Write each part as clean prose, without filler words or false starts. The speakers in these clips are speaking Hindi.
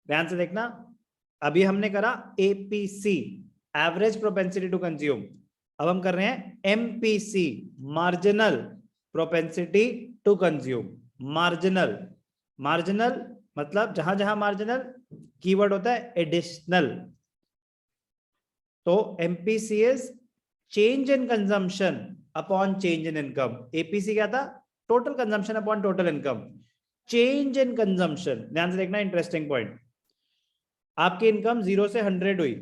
ध्यान से देखना, अभी हमने करा APC, average propensity to consume, अब हम कर रहे हैं MPC, marginal propensity to consume. Marginal, marginal मतलब जहां जहां मार्जिनल कीवर्ड होता है एडिशनल। तो MPC is change in consumption upon change in income. APC क्या था? Total consumption upon total income. Change in consumption, ध्यान से देखना, इंटरेस्टिंग पॉइंट। आपकी इनकम 0 से 100 हुई,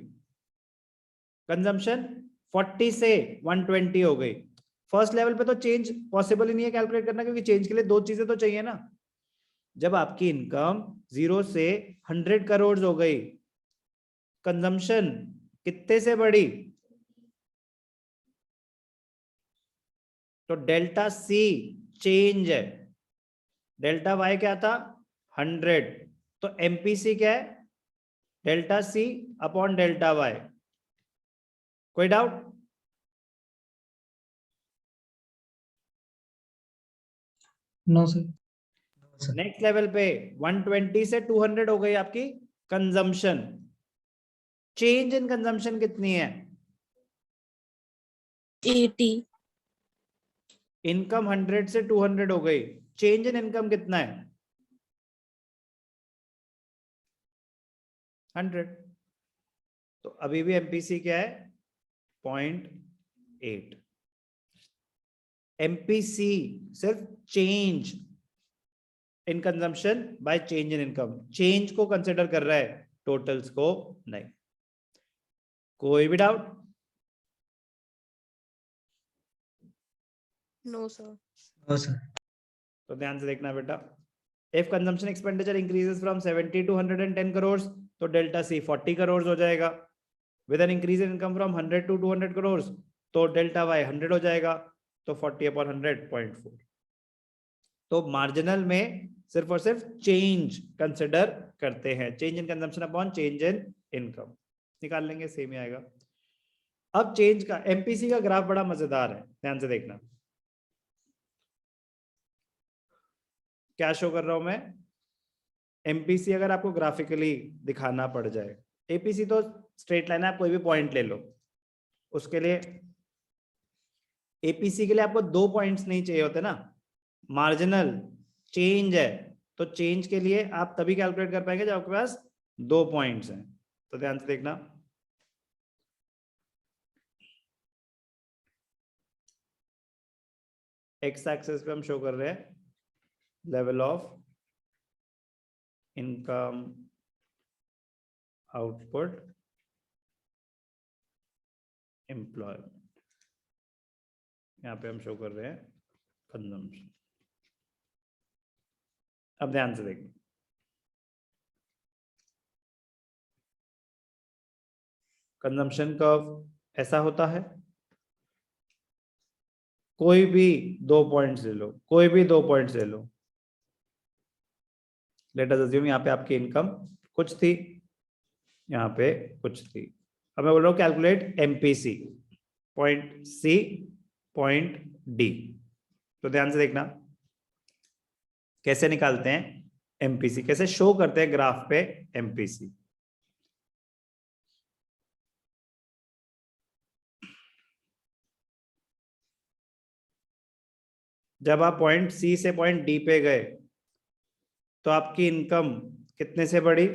कंजम्पशन 40 से 120 हो गई। फर्स्ट लेवल पे तो चेंज पॉसिबल ही नहीं है कैलकुलेट करना, क्योंकि चेंज के लिए दो चीजें तो चाहिए ना। जब आपकी इनकम 0 से 100 करोड़ हो गई, कंजम्पशन कितने से बढ़ी? तो डेल्टा सी चेंज है, डेल्टा वाई क्या था? 100। तो एमपीसी क्या है? Delta C upon delta Y. कोई doubt? No sir. Next level पे 120 से 200 हो गई आपकी कंजम्पशन। चेंज इन कंजम्पशन कितनी है? 80। इनकम 100 से 200 हो गई, चेंज इन इनकम कितना है? 100। तो अभी भी एमपीसी क्या है? 0.8। एमपीसी सिर्फ change in consumption by change in income, change को कंसिडर कर रहा है, टोटल्स को नहीं। कोई भी doubt? No sir. No sir. तो ध्यान से देखना बेटा, if consumption expenditure increases from 70 to 110 crore, तो डेल्टा सी 40 करोड़ हो जाएगा। With an increase in income from 100 to 200 crore, तो डेल्टा वाई 100 हो जाएगा, तो 40 अपॉन 100 0.4। तो मार्जिनल में सिर्फ और सिर्फ चेंज कंसिडर करते हैं, change in consumption upon change in income निकाल लेंगे, सेम ही आएगा। अब चेंज का एमपीसी का ग्राफ बड़ा मजेदार है, ध्यान से देखना। क्या शो कर रहा हूं मैं? एमपीसी अगर आपको ग्राफिकली दिखाना पड़ जाए, एपीसी तो स्ट्रेट लाइन है, आप कोई भी पॉइंट ले लो। उसके लिए एपीसी के लिए आपको 2 पॉइंट्स नहीं चाहिए होते ना, मार्जिनल चेंज है, तो चेंज के लिए आप तभी कैलकुलेट कर पाएंगे जब आपके पास 2 पॉइंट्स हैं। तो ध्यान से देखना, एक्स एक्सिस पे हम शो कर रहे हैं level of income, output, employment, यहाँ पे हम शो कर रहे हैं कंजम्पशन। अब ध्यान से देखना, कंजम्पशन कर्व ऐसा होता है, कोई भी 2 पॉइंट्स ले लो, कोई भी 2 पॉइंट्स ले लो। लेट अस अज्यूम यहाँ पे आपकी इनकम कुछ थी, यहाँ पे कुछ थी। अब मैं बोल रहा हूँ calculate MPC, point C, point D. तो ध्यान से देखना कैसे निकालते हैं एमपीसी, कैसे शो करते हैं ग्राफ पे एमपीसी। जब आप पॉइंट सी से पॉइंट डी पे गए, तो आपकी इनकम कितने से बढ़ी?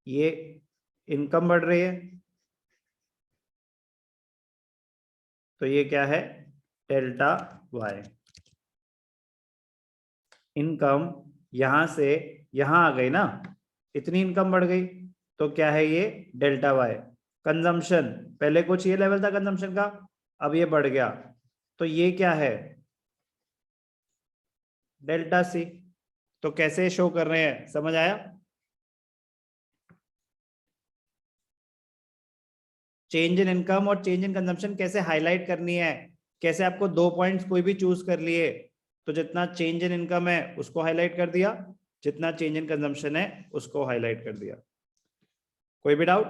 ये इनकम बढ़ रही है, तो ये क्या है? Delta Y. इनकम यहां से यहां आ गई ना, इतनी इनकम बढ़ गई, तो क्या है ये? Delta Y. कंजम्पशन पहले कुछ ये लेवल था कंजम्पशन का, अब ये बढ़ गया, तो ये क्या है? Delta C. तो कैसे शो कर रहे हैं, समझ आया? चेंज इन इनकम और चेंज इन कंजम्पशन कैसे हाईलाइट करनी है, कैसे आपको 2 पॉइंट्स कोई भी चूज कर लिए, तो जितना चेंज इन इनकम है उसको हाईलाइट कर दिया, जितना चेंज इन कंजम्पशन है उसको हाईलाइट कर दिया। कोई भी डाउट?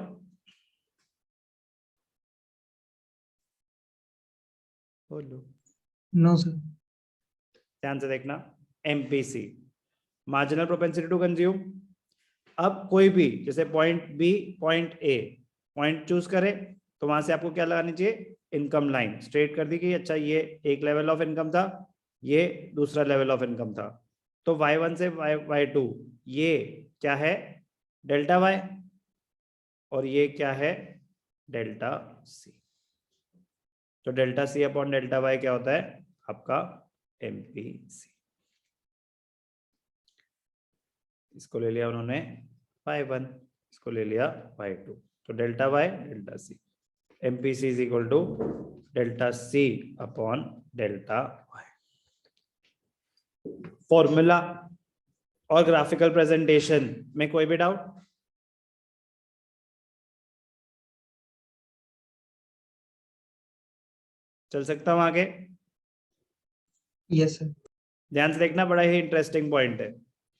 बोलो। No sir. ध्यान से देखना, MPC marginal propensity to consume. अब कोई भी जैसे point B point A point choose करे तो वहां से आपको क्या लगानी चाहिए, इनकम लाइन स्ट्रेट कर दी कि अच्छा ये एक लेवल ऑफ इनकम था, ये दूसरा लेवल ऑफ इनकम था। तो y1 से y2 ये क्या है, डेल्टा y, और ये क्या है, डेल्टा c। तो delta c upon delta y क्या होता है आपका MPC। इसको ले लिया उन्होंने y1, इसको ले लिया y2, तो delta y delta c, MPC is equal to delta c upon delta y। Formula और ग्राफिकल प्रेजेंटेशन में कोई भी डाउट? चल सकता हूं आगे? Yes, sir. ध्यान से देखना, बड़ा ही इंटरेस्टिंग पॉइंट है,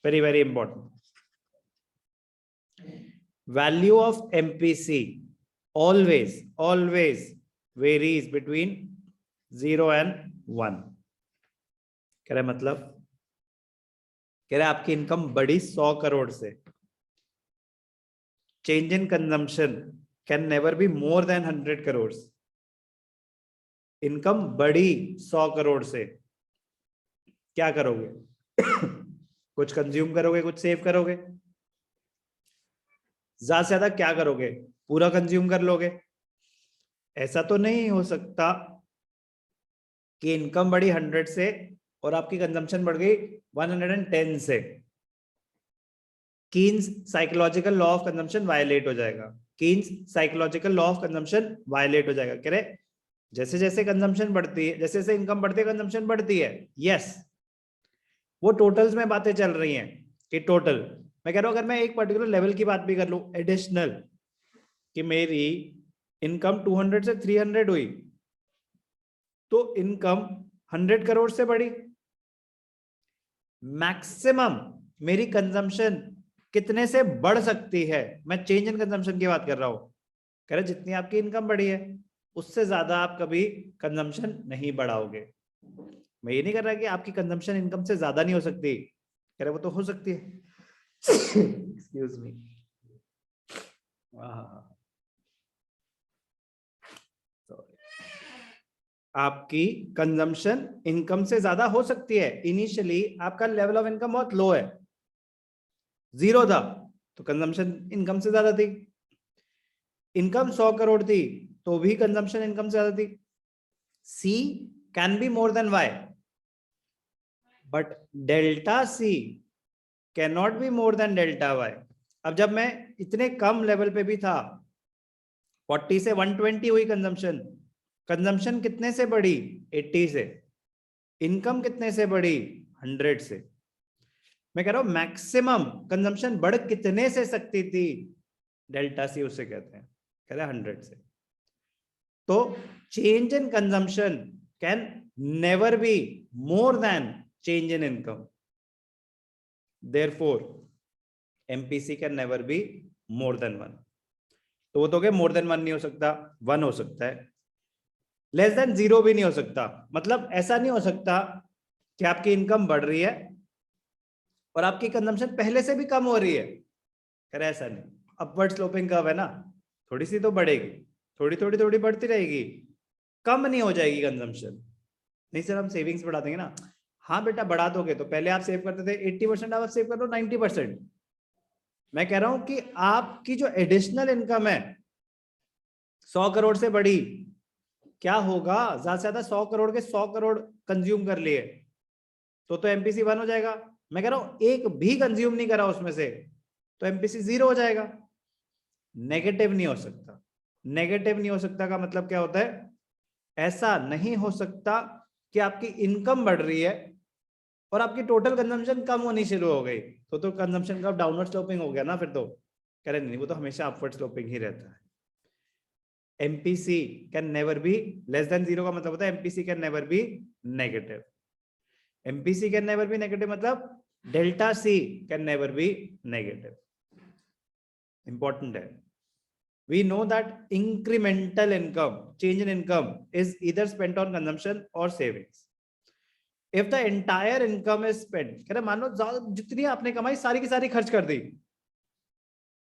very very important. Value of MPC always varies between 0 and 1। कह रहे मतलब, कह रहे आपकी इनकम बढ़ी 100 करोड़ से, change in consumption can never be more than 100 crore. Income बढ़ी 100 करोड़ से, क्या करोगे? कुछ कंज्यूम करोगे, कुछ सेव करोगे, ज्यादा से ज्यादा क्या करोगे, पूरा कंज्यूम कर लोगे? ऐसा तो नहीं हो सकता कि इनकम बढ़ी 100 से और आपकी कंजम्पशन बढ़ गई 110 से। Keynes psychological law of consumption violate हो जाएगा, Keynes psychological law of consumption violate हो जाएगा। कह रहे जैसे जैसे कंजम्पशन बढ़ती है, जैसे जैसे इनकम बढ़ती है कंजम्पशन बढ़ती है। यस, वो टोटल्स में बातें चल रही हैं कि टोटल, मैं कह रहा हूं अगर मैं एक पर्टिकुलर लेवल की बात भी कर लूं एडिशनल, कि मेरी इनकम 200 से 300 हुई, तो इनकम 100 करोड़ से बढ़ी। मैक्सिमम मेरी कंजम्पशन कितने से बढ़ सकती है, मैं चेंज इन कंजम्पशन की बात कर रहा हूं। कह रहे जितनी आपकी इनकम बढ़ी है उससे ज्यादा आप कभी कंजम्पशन नहीं बढ़ाओगे। मैं ये नहीं कर रहा कि आपकी कंजम्पशन इनकम से ज्यादा नहीं हो सकती, कह रहे वो तो हो सकती है। एक्सक्यूज मी, आपकी कंजम्पशन इनकम से ज्यादा हो सकती है। इनिशियली आपका लेवल ऑफ इनकम बहुत लो है, 0 था, तो कंजम्पशन इनकम से ज्यादा थी। इनकम 100 करोड़ थी तो भी कंजम्पशन इनकम से ज्यादा थी। C can be more than Y, but delta C can not be more than delta Y। अब जब मैं इतने कम लेवल पे भी था, 40 से 120 हुई कंजम्पशन, कंजम्पशन कितने से बढ़ी, 80 से। इनकम कितने से बढ़ी, 100 से। मैं कह रहा हूं मैक्सिमम कंजम्पशन बढ़ कितने से सकती थी, डेल्टा सी उसे कहते हैं, कह रहे 100 से। तो change in consumption can never be more than change in income, therefore MPC can never be more than 1। तो वो तो क्या मोर देन 1 नहीं हो सकता, 1 हो सकता है, लेस देन 0 भी नहीं हो सकता। मतलब ऐसा नहीं हो सकता कि आपकी इनकम बढ़ रही है और आपकी कंजम्पशन पहले से भी कम हो रही है, कह रहे ऐसा नहीं। अपवर्ड स्लोपिंग कर्व है ना, थोड़ी सी तो बढ़ेगी, थोड़ी थोड़ी थोड़ी बढ़ती रहेगी, कम नहीं हो जाएगी कंजम्पशन। नहीं सर हम सेविंग्स बढ़ा देंगे ना, हाँ बेटा बढ़ा दोगे, तो पहले आप सेव करते थे 80%, आप सेव कर लो 90%। मैं कह रहा हूं कि आपकी जो एडिशनल इनकम है 100 करोड़ से बढ़ी, क्या होगा, ज्यादा से ज्यादा 100 करोड़ के 100 करोड़ कंज्यूम कर लिए तो MPC 1 हो जाएगा। मैं कह रहा हूं एक भी कंज्यूम नहीं करा उसमें से तो MPC 0 हो जाएगा। नेगेटिव नहीं हो सकता, नेगेटिव नहीं हो सकता का मतलब क्या होता है, ऐसा नहीं हो सकता कि आपकी इनकम बढ़ रही है और आपकी टोटल कंजम्पशन कम होनी शुरू हो गई, तो कंजम्पशन का डाउनवर्ड स्लोपिंग हो गया ना फिर तो। कह रहे नहीं, वो तो हमेशा अपवर्ड स्लोपिंग ही रहता है। MPC can never be less than 0 का मतलब होता है MPC can never be negative. MPC can never be negative मतलब delta C can never be negative. Important है। We know that incremental income, change in income, is either spent on consumption or savings. If the entire income is spend, कह रहे मान लो जितनी आपने कमाई सारी की सारी खर्च कर दी,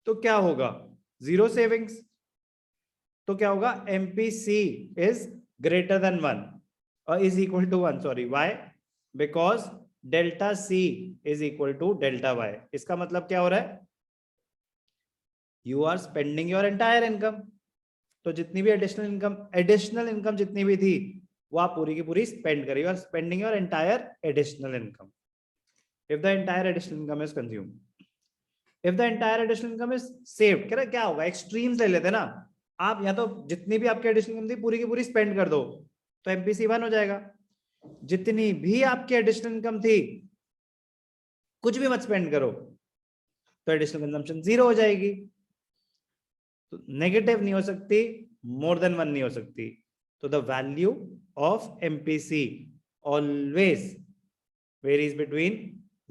तो क्या होगा? Zero savings. तो क्या होगा? MPC is greater than 1 is equal to 1, sorry, why? Because delta C is equal to delta Y. इसका मतलब क्या हो रहा है? You are spending your entire income. तो जितनी भी एडिशनल इनकम जितनी भी थी, वो आप पूरी की पूरी स्पेंड करिए। You are spending your entire additional income if the entire additional income is consumed. If the entire additional income is saved, कह रहे क्या होगा? एक्सट्रीम्स ले लेते ना आप, या तो जितनी भी आपकी एडिशनल इनकम थी पूरी की पूरी स्पेंड कर दो, तो एमपीसी 1 हो जाएगा। जितनी भी आपकी एडिशनल इनकम थी कुछ भी मत स्पेंड करो, तो एडिशनल कंजम्पशन 0 हो जाएगी। तो नेगेटिव नहीं हो सकती, मोर देन 1 नहीं हो सकती। तो the value of MPC always varies between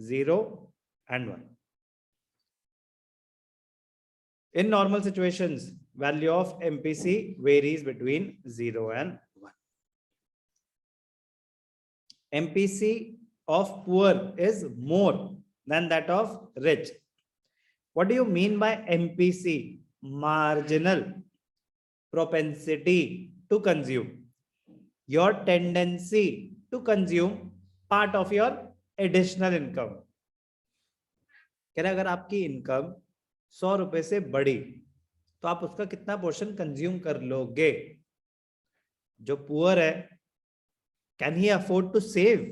0 and 1. In normal situations, value of MPC varies between 0 and 1. MPC of poor is more than that of rich. What do you mean by MPC? Marginal propensity to consume. Your tendency to consume part of your additional income. कह रहे अगर आपकी इनकम 100 रुपए से बढ़ी, तो आप उसका कितना पोर्शन कंज्यूम कर लोगे? जो पुअर है, can he afford to save?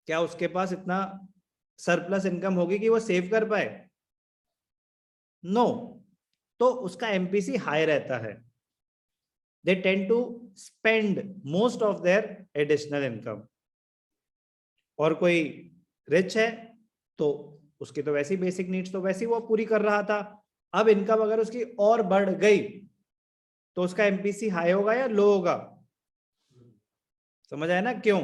क्या उसके पास इतना सरप्लस इनकम होगी कि वो सेव कर पाए? नो। तो उसका एमपीसी हाई रहता है। They tend to spend most of their additional income. और कोई रिच है तो उसकी तो वैसी बेसिक नीड्स तो वैसी वो पूरी कर रहा था, अब इनकम अगर उसकी और बढ़ गई तो उसका एमपीसी हाई होगा या लो होगा? समझ आया ना क्यों?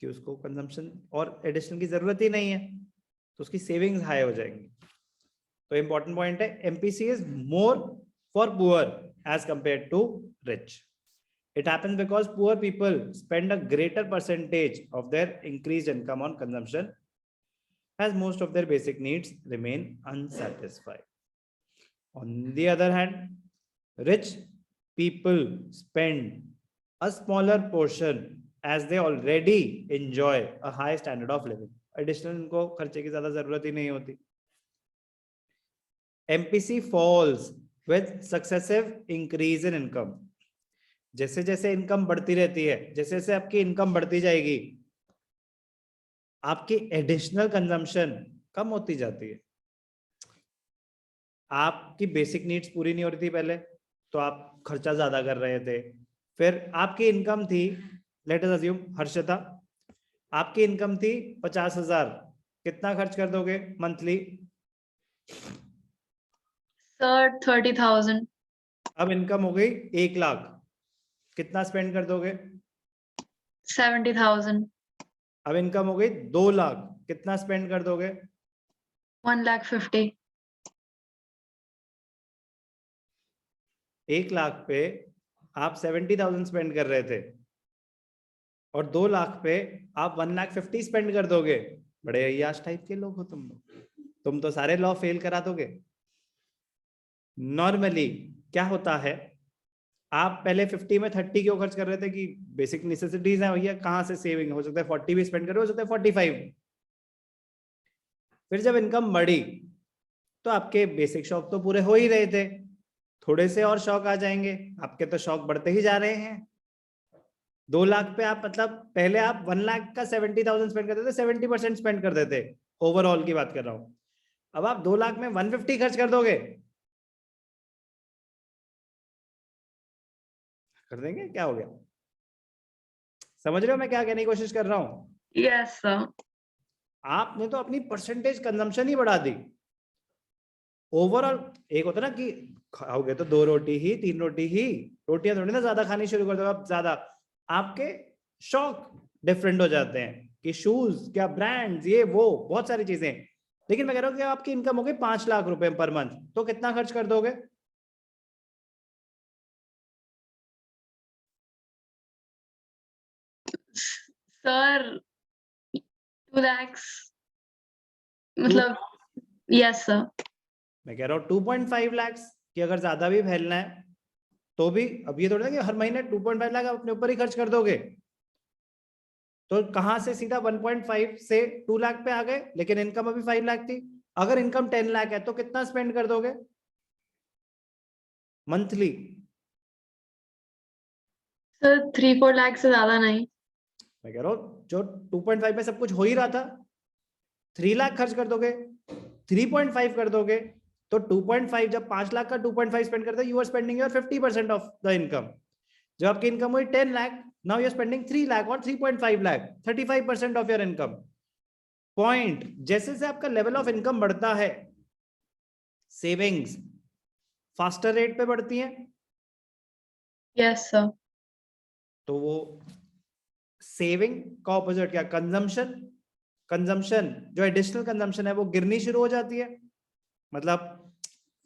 कि उसको कंजम्पशन और एडिशनल की जरूरत ही नहीं है, तो उसकी सेविंग्स हाई हो जाएंगी। तो इंपॉर्टेंट पॉइंट है, MPC is more for poor as compared to rich. It happens because poor people spend a greater percentage of their increased income on consumption, as most of their basic needs remain unsatisfied. On the other hand, rich people spend a smaller portion as they already enjoy a high standard of living. Additional इनको खर्चे की ज्यादा जरूरत ही नहीं होती. MPC falls with successive increase in income. जैसे जैसे इनकम बढ़ती रहती है, जैसे जैसे आपकी इनकम बढ़ती जाएगी, आपकी एडिशनल कंजम्पशन कम होती जाती है. आपकी बेसिक नीड्स पूरी नहीं हो रही थी पहले, तो आप खर्चा ज्यादा कर रहे थे. फिर आपकी इनकम थी, लेट अस अज्यूम हर्षिता, आपकी इनकम थी 50,000, कितना खर्च कर दोगे मंथली? सर 30,000. अब इनकम हो गई 1 लाख, कितना स्पेंड कर दोगे? 70,000. अब इनकम हो गई 2 लाख, कितना स्पेंड कर दोगे? 1,50,000. 1 लाख पे आप 70,000 स्पेंड कर रहे थे, और 2 लाख पे आप 1,50,000 स्पेंड कर दोगे. बड़े अय्याश टाइप के लोग हो तुम लोग, तुम तो सारे लॉ फेल करा दोगे. नॉर्मली क्या होता है, आप पहले 50 में 30 क्यों खर्च कर रहे थे? कि बेसिक नेसेसिटीज हैं भैया, कहां से सेविंग हो सकता है 40 भी स्पेंड करो, हो सकता है 45. फिर जब इनकम बढ़ी तो आपके बेसिक शौक तो पूरे हो ही रहे थे, थोड़े से और शौक आ जाएंगे, आपके तो शौक बढ़ते ही जा रहे हैं. 2 लाख पे आप मतलब पहले आप 1 लाख का 70,000 स्पेंड करते थे, 70% स्पेंड कर देते, ओवरऑल की बात कर रहा हूं. अब आप 2 लाख में 150 खर्च कर दोगे, कर देंगे? क्या हो गया? समझ रहे हो मैं क्या कहने की कोशिश कर रहा हूं? Yes, sir. आपने तो अपनी परसेंटेज कंजम्पशन ही बढ़ा दी. ओवरऑल एक होता ना कि खाओगे तो 2 रोटी ही, 3 रोटी ही, रोटियां थोड़ी ना ज्यादा खानी शुरू कर दो आप ज्यादा. आपके शौक डिफरेंट हो जाते हैं कि शूज, क्या ब्रांड्स, ये वो बहुत सारी चीजें. लेकिन मैं कह रहा हूँ कि आपकी इनकम हो गई 5 लाख रुपए पर मंथ, तो कितना खर्च कर दोगे? Sir, 2 lakhs. मतलब, yes sir. मैं कह रहा हूँ 2.5 लाख कि अगर ज्यादा भी फैलना है तो भी, अब ये थोड़ा ना कि हर महीने 2.5 लाख आप अपने ऊपर ही खर्च कर दोगे, तो कहां से सीधा 1.5 से 2 लाख पे आ गए, लेकिन इनकम अभी 5 लाख थी। अगर इनकम 10 लाख है तो कितना स्पेंड कर दोगे मंथली? Sir, 3-4 लाख से ज्यादा नहीं. मैं कह रहा हूँ जो 2.5 में सब कुछ हो ही रहा था, 3 लाख खर्च कर दोगे, 3.5 कर दोगे, तो 2.5 जब 5 लाख का 2.5 स्पेंड करते हो, you are spending your 50% of the income. जब आपकी इनकम हुई 10 lakh, now you are spending 3 lakh और 3.5 lakh, 35% of your income. Point, जैसे जैसे आपका लेवल ऑफ इनकम बढ़ता है, सेविंग्स फास्टर रेट पे बढ़ती है, Yes sir. तो वो सेविंग का ऑपोजिट क्या, कंजम्पशन। कंजम्पशन जो एडिशनल कंजम्पशन है वो गिरनी शुरू हो जाती है, मतलब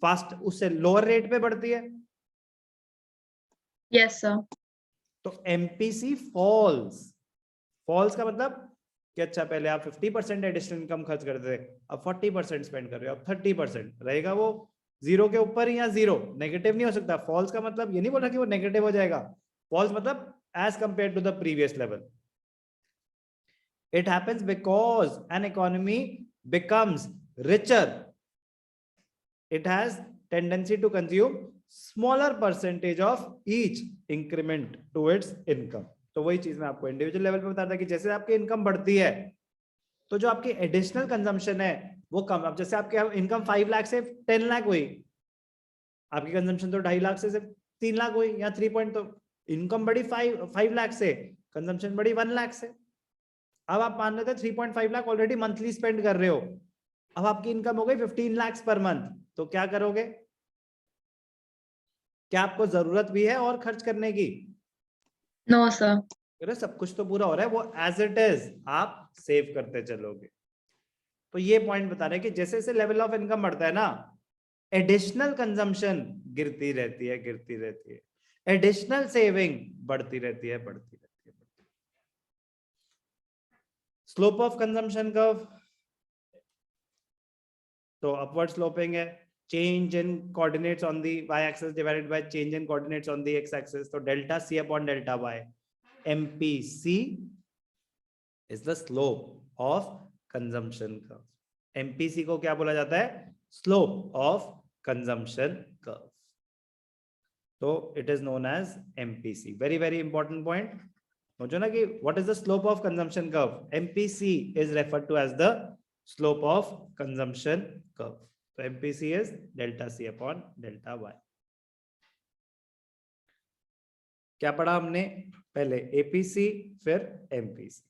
फास्ट उससे लोअर रेट पे बढ़ती है, Yes sir. तो एमपीसी फॉल्स। फॉल्स का मतलब कि अच्छा पहले आप 50% एडिशनल इनकम खर्च करते थे, अब 40% स्पेंड कर रहे हो, अब 30% रहेगा, वो जीरो के ऊपर ही, या जीरो नेगेटिव नहीं हो सकता। फॉल्स का मतलब ये नहीं बोल रहा कि वो नेगेटिव हो जाएगा, फॉल्स मतलब as compared to the previous level. It happens because an economy becomes richer. It has tendency to consume smaller percentage of each increment to its income. तो वही चीज मैं आपको इंडिविजुअल लेवल पे बता रहा था कि जैसे आपकी इनकम बढ़ती है तो जो आपकी एडिशनल कंजम्पशन है वो कम। अब जैसे आपके इनकम 5 लाख से 10 लाख हुई, आपकी कंजम्पशन तो 2.5 लाख से सिर्फ 3 लाख हुई, या 3 पॉइंट, तो इनकम बढ़ी 5 लाख से, कंजम्पशन बढ़ी 1 लाख से। अब आप मान लेते 3.5 लाख ऑलरेडी मंथली स्पेंड कर रहे हो, अब आपकी इनकम हो गई 15 लाख पर मंथ, तो क्या करोगे? क्या आपको जरूरत भी है और खर्च करने की? No sir. अरे सब कुछ तो पूरा हो रहा है, वो एज इट इज आप सेव करते चलोगे। तो ये पॉइंट बता रहे हैं कि जैसे जैसे लेवल ऑफ इनकम बढ़ता है ना, एडिशनल कंजम्पशन गिरती रहती है, गिरती रहती है, एडिशनल सेविंग बढ़ती रहती है, बढ़ती रहती है। स्लोप ऑफ कंजम्पशन कर्व तो अपवर्ड स्लोपिंग है, change in coordinates on the y-axis divided by change in coordinates on the x-axis, तो delta c upon delta y, MPC is the slope of consumption curve. MPC को क्या बोला जाता है? Slope of consumption curve. तो it is known as MPC. Very very important point. समझो ना कि what is the slope of consumption curve? MPC is referred to as the slope of consumption curve. तो MPC is delta C upon delta Y. क्या पढ़ा हमने? पहले APC फिर MPC।